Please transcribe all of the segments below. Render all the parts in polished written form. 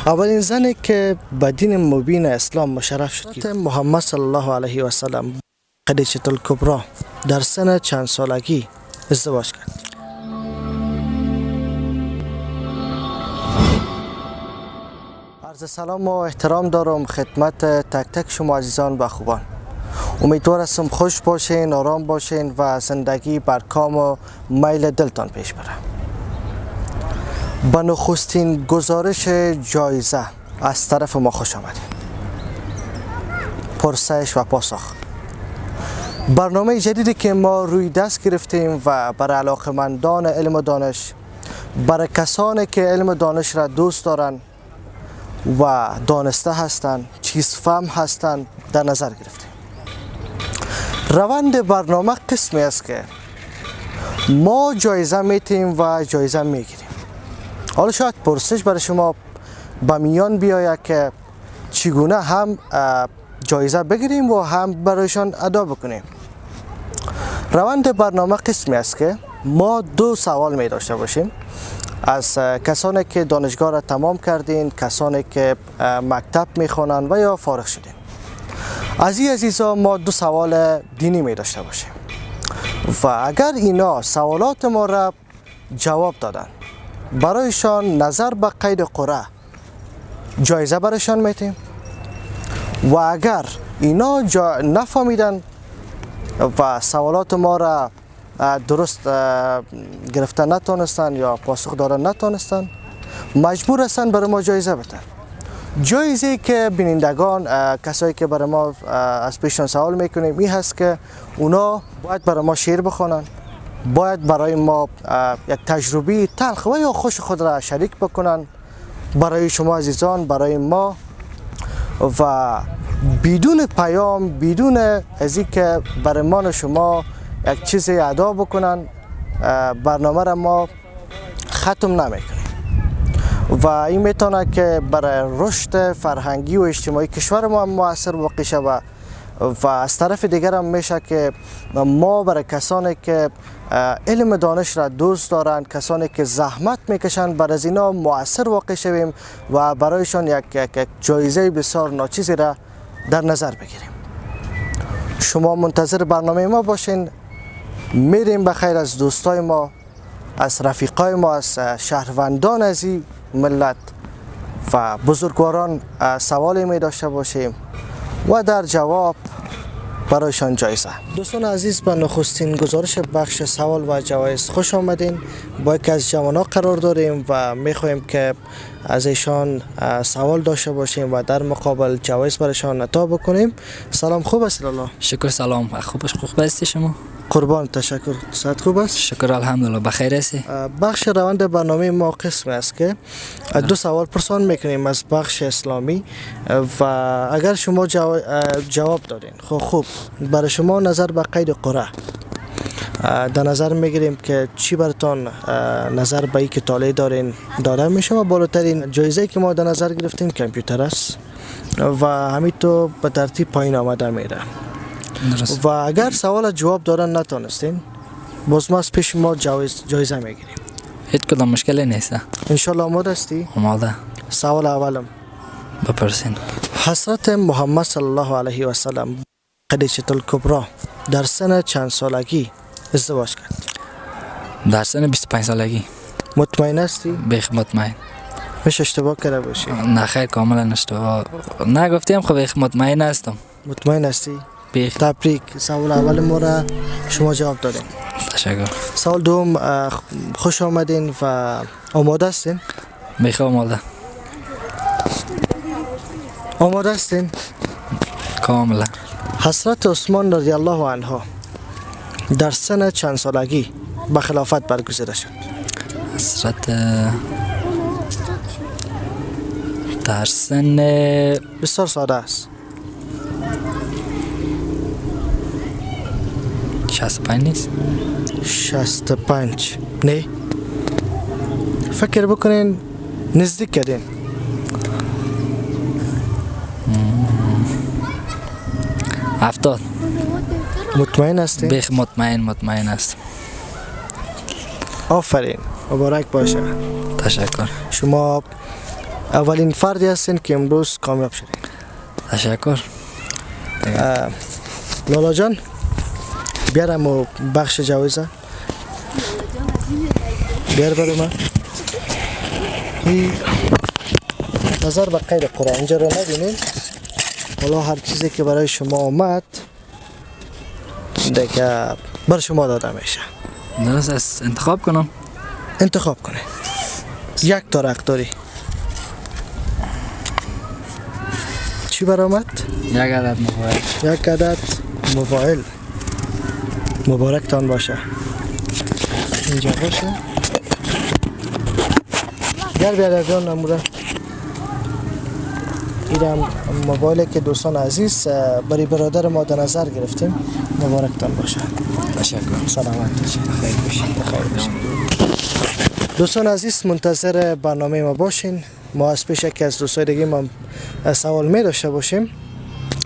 اولین زنی که به دین مبین اسلام مشرف شد که محمد صلی الله علیه و سلم خدیجه الکبری در سن چند سالگی ازدواج کرد. عرض سلام و احترام دارم خدمت تک تک شما عزیزان و خوبان. امیدوار هستم خوش باشین، آرام باشین و زندگی بر کام و میل دلتان پیش بره. به نخستین گزارش جایزه از طرف ما خوش آمدید. پرسش و پاسخ. برنامه جدیدی که ما روی دست گرفتیم و برای علاقمندان علم و دانش، برای کسانی که علم و دانش را دوست دارند و دانسته هستند، چیز فهم هستند، در نظر گرفتیم. روند برنامه قسمی است که ما جایزه میتیم و جایزه میگیریم. حالا شاید پرسش برای شما به میان بیاید که چگونه هم جایزه بگیریم و هم برایشان ادا بکنیم. روند برنامه قسمی است که ما دو سوال می داشته باشیم از کسانی که دانشگاه را تمام کردین، کسانی که مکتب میخوانند و یا فارغ شدین. از این عزیزا ما دو سوال دینی می داشته باشیم و اگر اینا سوالات ما را جواب دادن، برایشان نظر به قید قرعه جایزه برایشان میتیم و اگر اینا نفهمیدن و سوالات ما را درست گرفتن نتونستن یا پاسخ دادن نتونستن، مجبور هستن برای ما جایزه بدن. جایزه که بینندگان، کسایی که برای ما از پیششان سوال میکنیم این هست که اونا باید برای ما شعر بخوانن، باید برای ما یک تجربه تلخ و یا خوش خود را شریک بکنن برای شما عزیزان، برای ما، و بدون پیام، بدون از اینکه برای ما و شما یک چیزی ادا بکنن، برنامه را ما ختم نمیکنیم و این میتونه که برای رشد فرهنگی و اجتماعی کشور ما مؤثر واقع شود و از طرف دیگر هم میشه که ما برای کسانی که علم دانش را دوست دارند، کسانی که زحمت میکشند، برای از اینا مؤثر واقع شویم و برایشان یک جایزه بسیار ناچیزی را در نظر بگیریم. شما منتظر برنامه ما باشین. میریم بخیر از دوستای ما، از رفیقای ما، از شهروندان از این ملت و بزرگواران سوالی می داشته باشیم و در جواب برایشان جایزه. دوستان عزیز، به نخستین گزارش بخش سوال و جوایز خوش آمدین. با یکی از جوانان قرار داریم و میخواهیم که از ایشان سوال داشته باشیم و در مقابل جوایز برایشان عطا بکنیم. سلام، خوب است الله؟ شکر، سلام، خوب هستی شما؟ قربان، تشکر. صحت خوب است؟ شکر الحمدلله، بخیر هستی؟ بخش روند برنامه ما قسم است که دو سوال پرسان میکنیم از بخش اسلامی و اگر شما جواب دادین خوب، برای شما نظر به قید قرعه در نظر میگیریم که چی براتون نظر به این که طالع دارین داده میشه و بالاترین جایزه که ما در نظر گرفتیم کامپیوتر است و همینطور به ترتیب پایین آمده میره. و اگر سوال جواب دادن نتونستین، باز ما از پیش ما جایزه میگیریم. هیچ کدام مشکلی نیست. انشالله آماده هستی؟ آماده. سوال اولم بپرسین. حضرت محمد صلی الله علیه و سلم خدیجه الکبری در سن چند سالگی ازدواج کرد؟ در سن 25 سالگی. مطمئن هستی؟ بیخ مطمئن. میشه اشتباه کرده باشی؟ نه خیر، کاملا اشتباه نگفتیم. خب بیخ مطمئن هستم. مطمئن هستی؟ بیخ. تبریک، سوال اول ما را شما جواب دادین. تشکر. سوال دوم، خوش آمدین و آماده هستین؟ بیخ آماده. آماده هستین؟ کاملا. حضرت عثمان رضی الله عنه در سن چند سالگی به خلافت برگزیده شد؟ حضرت در سن بسیار ساده است. 65 نیست؟ 65 نه، فکر بکنین نزدیک کردین. هفتاد. مطمئن هستین؟ بیخ مطمئن است. آفرین، مبارک باشه. تشکر. شما اولین فردی هستین که امروز کامیاب شدین. تشکر. لالا جان بیارم و بخش جوایزه بیار برای من. نظر به قید قرآن اینجا رو نبینین. حالا هر چیزی که برای شما آمد دیگه بر شما داده میشه. درست است. انتخاب کنم. انتخاب کنه. یک تارق داری. چی برآمد؟ یک عدد موبایل. یک عدد موبایل. مبارکتان باشه. اینجا باشه. بیار جان نموره. اینم موبایلی که دوستان عزیز برای برادر ما در نظر گرفتیم. مبارکتان باشه. تشکر. سلامت باشید. خیر باشید. دوستان عزیز منتظر برنامه ما باشین. ما از پیش یکی از دوستای دیگه ما سوال می داشته باشیم.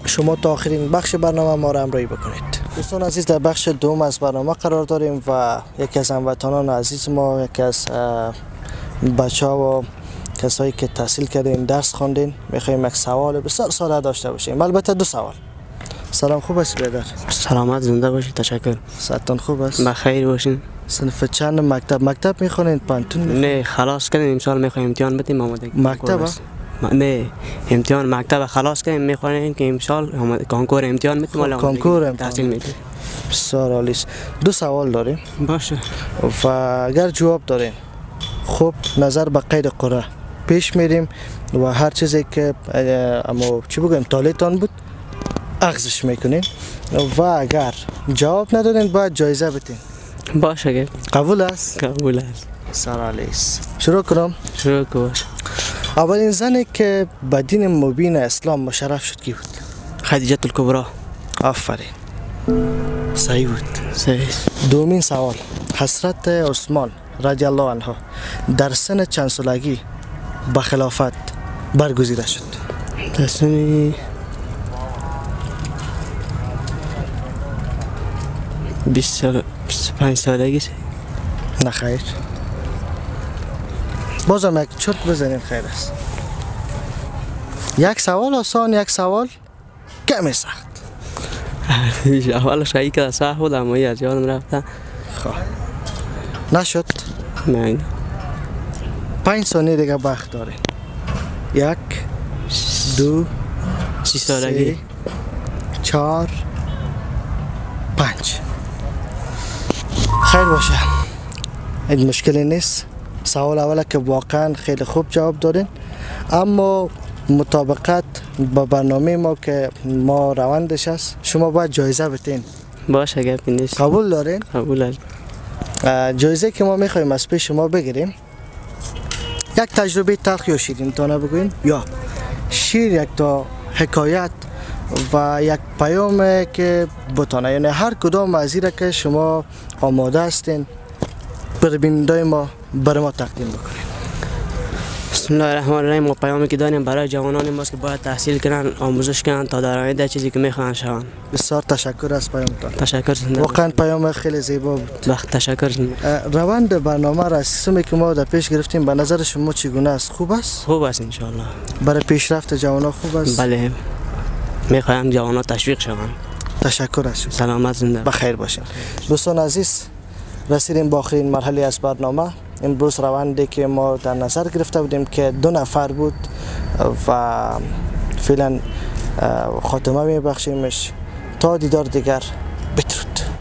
شما تا آخرین بخش برنامه ما را همراهی بکنید. دوستان عزیز در بخش دوم از برنامه قرار داریم و یکی از هموطنان عزیز ما، یکی از بچه‌ها و کسایی که تحصیل کردین، درس خواندین، می‌خوایم یک سوال بسیار ساده داشته باشیم. البته دو سوال. سلام، خوب است برادر؟ سلامت زنده باشید. تشکر. صحتتون خوب است؟ بخیر باشین. صنف چند مکتب میخونین؟ پانتون؟ نه خلاص کردیم، امسال میخوایم امتحان بدیم. آماده مکتب؟ نه امتحان مکتب خلاص کردیم، میخوایم که امسال کانکور امتحان بدیم. کانکور تحصیل میدیم. بسیار عالی است. دو سوال داریم. باشه. و اگر جواب دارین خب نظر به قید قرآن پیش میریم و هر چیزی که اما چی بگویم تالیتان بود اخذش میکنین و اگر جواب ندارین باید جایزه بتین. باشه. قبول است؟ قبول است. بسیار عالی است. شروع کنم. شروع کن. اولین زنی که به دین مبین اسلام مشرف شد کی بود؟ خدیجه الکبری. آفرین، صحیح بود. صحیح. دومین سوال، حضرت عثمان رضی الله عنه در سن چند سالگی به خلافت برگزیده شد؟ در سن 20 سال 25 سالگی. نه خیر، بازم یک چرت بزنیم خیر است. یک سوال آسان، یک سوال کمی سخت. اولش هایی که سخت بود اما از یادم رفته. نشد. نه 5 ثانیه دیگه وقت دارین. 1 2 30 سالگی. 4 5. خیر باشه، این مشکلی نیست. سوال اوله که واقعا خیلی خوب جواب دارین، اما مطابقت با برنامه ما که ما روندش است شما باید جایزه بتین. باشه گپی نیست. قبول دارین؟ قبول است. جایزه که ما میخوایم از پیش شما بگیریم یک تجربه تلخ یا شیرین تانه بگوین، یا شیر، یک تا حکایت و یک پیام که بتانه، یعنی هر کدام از ایره که شما آماده هستین بر بیننده ما برای ما تقدیم بکنین. بسم الله الرحمن الرحیم. ما پیامی که داریم برای جوانان ماست که باید تحصیل کنن، آموزش کنن تا در آینده چیزی که میخوان شوند. بسیار تشکر از پیامتان. تشکر زنده. واقعا پیام خیلی زیبا بود. تشکر زنده. روند برنامه را سیستمی که ما در پیش گرفتیم به نظر شما چگونه است؟ خوب است؟ خوب است ان شاء الله. برای پیشرفت جوانان خوب است؟ بله. میخوایم جوانان تشویق شوند. تشکر از شما. سلامت زنده. بخیر باشین. دوستان عزیز، رسیدیم به آخرین مرحله از برنامه. امروز روندی که ما در نظر گرفته بودیم که 2 نفر بود و فعلا خاتمه میبخشیمش تا دیدار دیگر.